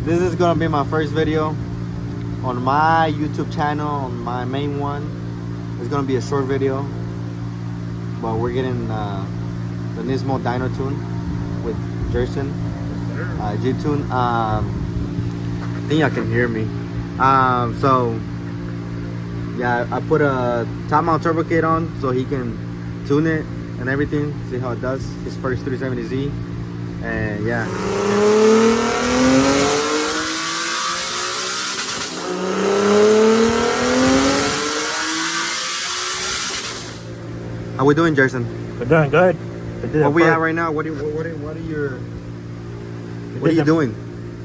this is gonna be my first video on my YouTube channel, on my main one. It's gonna be a short video, but we're getting the Nismo Dyno tune with Jerson. G-tune. I think y'all can hear me. So yeah, I put a top mount turbo kit on so he can tune it and everything. See how it does. His first 370Z, and yeah. How we doing, Jason? We're doing good. What we at right now? What are you doing?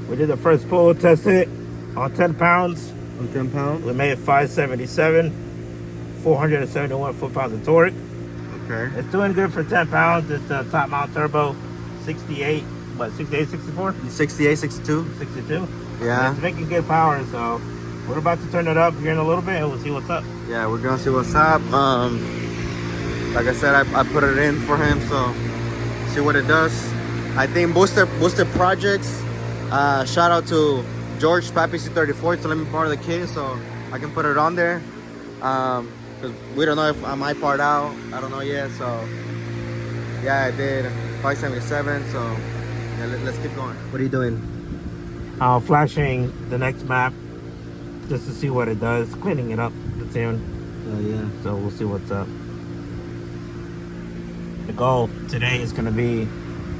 We did the first pull, test it on 10 pounds. On 10 pounds? We made 577, 471 foot-pounds of torque. Okay. It's doing good for 10 pounds. It's a top mount turbo, 68, 64? 68, 62? 62. Yeah. It's making good power, so we're about to turn it up here in a little bit and we'll see what's up. Yeah, we're gonna see what's up. Like I said, I put it in for him, so see what it does. I think Booster Projects. Shout out to George Pappy C34 to let me borrow the kit so I can put it on there. Cause we don't know if I might part out. I don't know yet. So yeah, I did 577. So yeah, let's keep going. What are you doing? Flashing the next map just to see what it does, cleaning it up, the tune. Oh yeah. So we'll see what's up. The goal today is going to be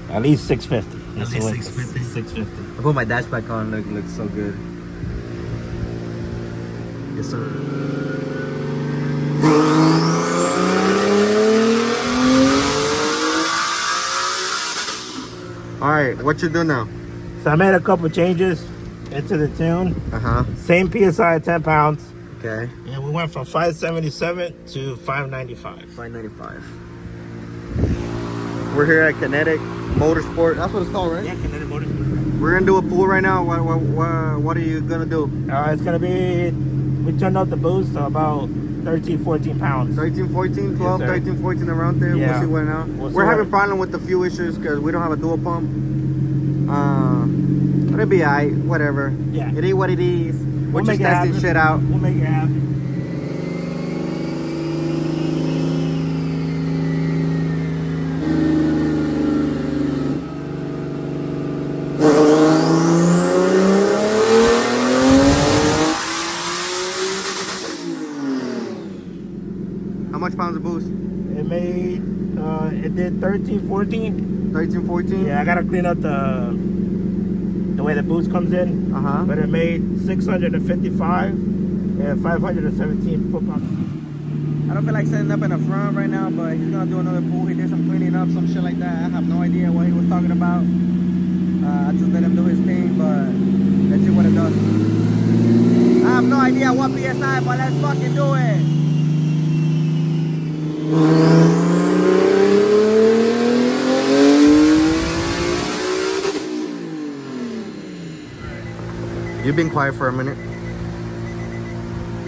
at least 650. At least 650. 650. I put my dash back on. Looks so good. Yes, sir. All right, what you do now? So I made a couple changes into the tune. Same PSI at 10 pounds. Okay. And we went from 577 to 595. 595. We're here at Kinetic Motorsport. That's what it's called, right? Yeah, Kinetic Motorsport. We're gonna do a pool right now. What are you gonna do? It's gonna be, we turned up the boost to about 13, 14 pounds. 13, 14, 12, Yes, 13, 14 around there. Yeah. We'll see what now. We're having problem with a few issues because we don't have a dual pump. But it'll be alright, whatever. Yeah. It is what it is. We're just testing shit out. We'll make it happen. How much pounds of boost? It made, it did 13, 14. 13, 14? Yeah, I gotta clean up the way the boost comes in. But it made 655 and 517 foot-pounds. I don't feel like setting up in the front right now, but he's gonna do another pool. He did some cleaning up, some shit like that. I have no idea what he was talking about. I just let him do his thing, but let's see what it does. I have no idea what PSI, but let's fucking do it. You've been quiet for a minute.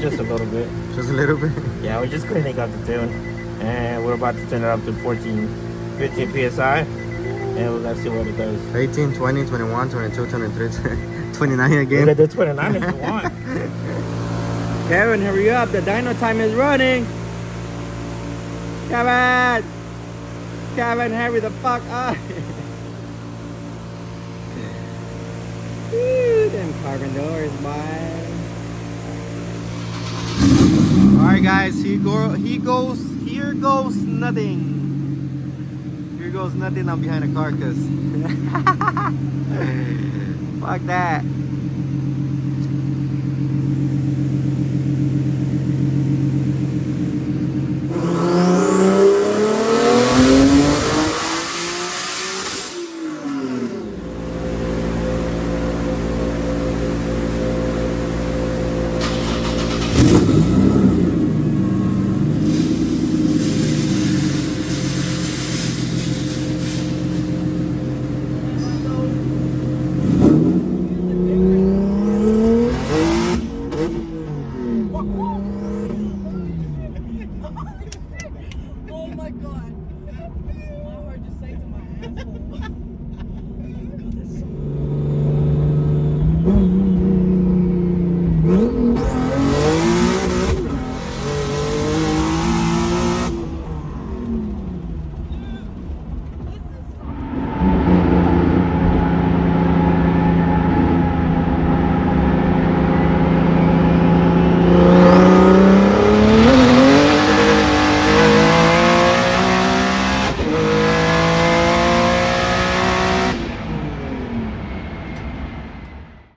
Just a little bit. Just a little bit. Yeah, we're just cleaning up the tune. And we're about to turn it up to 14, 15 PSI. And we're gonna see what it does. 18, 20, 21, 22, 23, 29 again. We're gonna do 29 if you want. Kevin, hurry up. The dyno time is running. Kevin! Kevin, hurry the fuck up. Woo, them carbon doors, boy. Alright guys, here goes nothing. Here goes nothing. I'm behind a car cause fuck that. Boom.